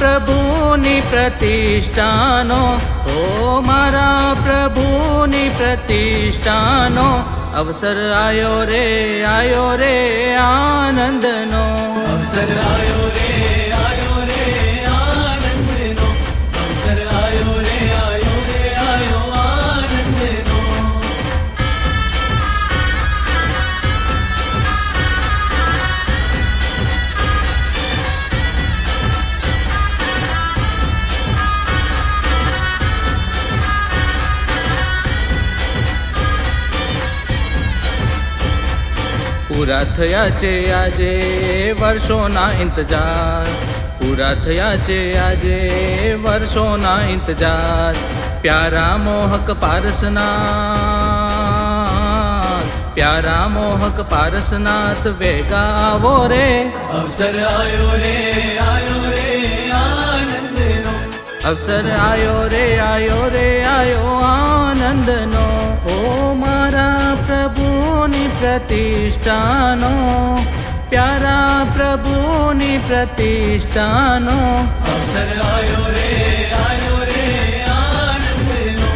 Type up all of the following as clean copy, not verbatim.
પ્રભુની પ્રતિષ્ઠાનો, ઓ મારા પ્રભુની પ્રતિષ્ઠાનો અવસર આયો રે આનંદનો, અવસર આયો રે આનંદનો, અવસર આયો રે આનંદનો. પૂરા થયા છે આજે વર્ષોના ઇંતજાર, પૂરા થયા છે આજે વર્ષોના ઇંતજાર. પ્યારા મોહક પારસનાથ, પ્યારા મોહક પારસનાથ વેગા આવો રે, અવસર આયો રે આનંદનો, અવસર આયો રે આનંદનો. ઓ મારા પ્રભુની પ્રતિષ્ઠાનો, પ્યારા પ્રભુની પ્રતિષ્ઠાનો અવસર આયો રે આનંદનો,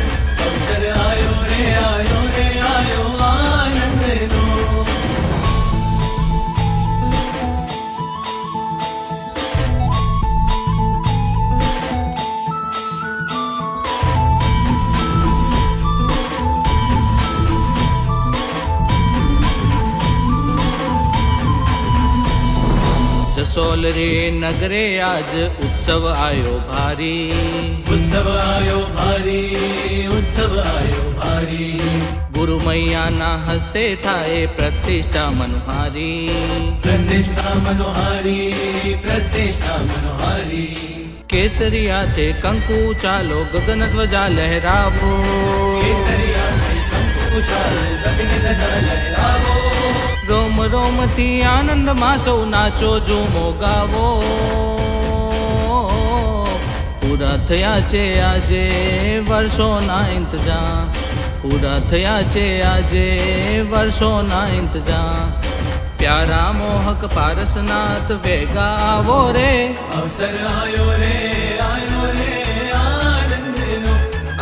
અવસર આયો રે આનંદનો. જસોલ રે નગરે આજ ઉત્સવ આયો ભારી, ઉત્સવ આયો ભારી, ઉત્સવ આયો ભારી. ગુરુ મૈયાના હસ્તે થાય પ્રતિષ્ઠા મનોહારી, પ્રતિષ્ઠા મનોહારી, પ્રતિષ્ઠા મનોહારી. કેસરિયાતે કંકુ ચાલો ગગન ધ્વજા લહેરાવો, કેસરિયા કંકુ ચાલો ગગન ધ્વજા લહેરાવો. રોમ રોમથી આનંદમાં સૌ નાચો ઝૂમો ગાવો. પૂરા થયા છે આજે વર્ષોના ઇંતજાર, પૂરા થયા છે આજે વર્ષોના ઇંતજાર. પ્યારા મોહક પારસનાથ વેગા આવો રે, અવસર આયો રે આનંદનો,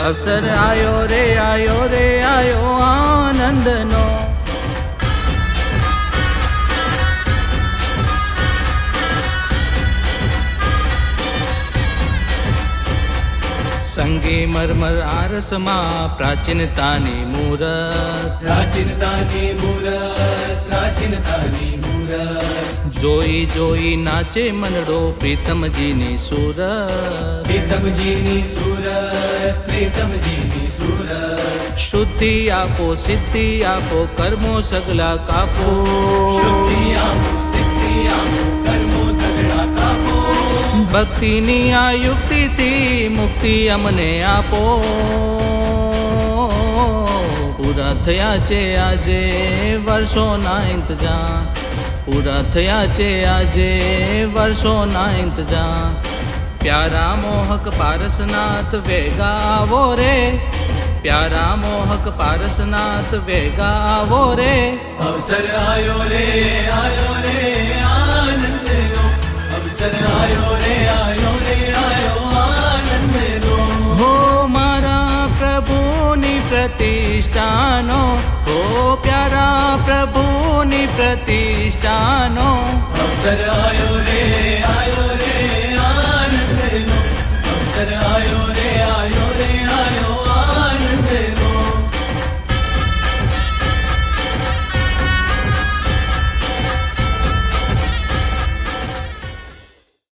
અવસર આયો રે આનંદનો. સંગી મરમર આરસમાં પ્રાચીનતાની મૂરત, પ્રાચીનતાની મૂરત, પ્રાચીનતાની મૂરત. જોઈ જોઈ નાચે મનડો પ્રીતમજીની સુરત, પ્રીતમજીની સુરત, પ્રીતમજીની સુરત. શુદ્ધિ આપો સિદ્ધિ આપો કર્મો સગલા કાપો, શુદ્ધિ આપો, સિદ્ધિ આપો, કર્મો સગળા કાપો. ભક્તિની આ યુક્તિથી મુક્તિ અમને આપો. પૂરા થયા છે આજે વર્ષોના ઇંતજાર, પૂરા થયા છે આજે વર્ષોના ઇંતજાર. પ્યારા મોહક પારસનાથ વેગા આવો રે, પ્યારા મોહક પારસનાથ વેગા આવો રે. અવસર આયો રે આનંદનો, અવસર આયો રે આનંદનો. હો મારા પ્રભુની પ્રતિષ્ઠાનો, હો પ્યારા પ્રભુની પ્રતિષ્ઠાનો અવસર આયો રે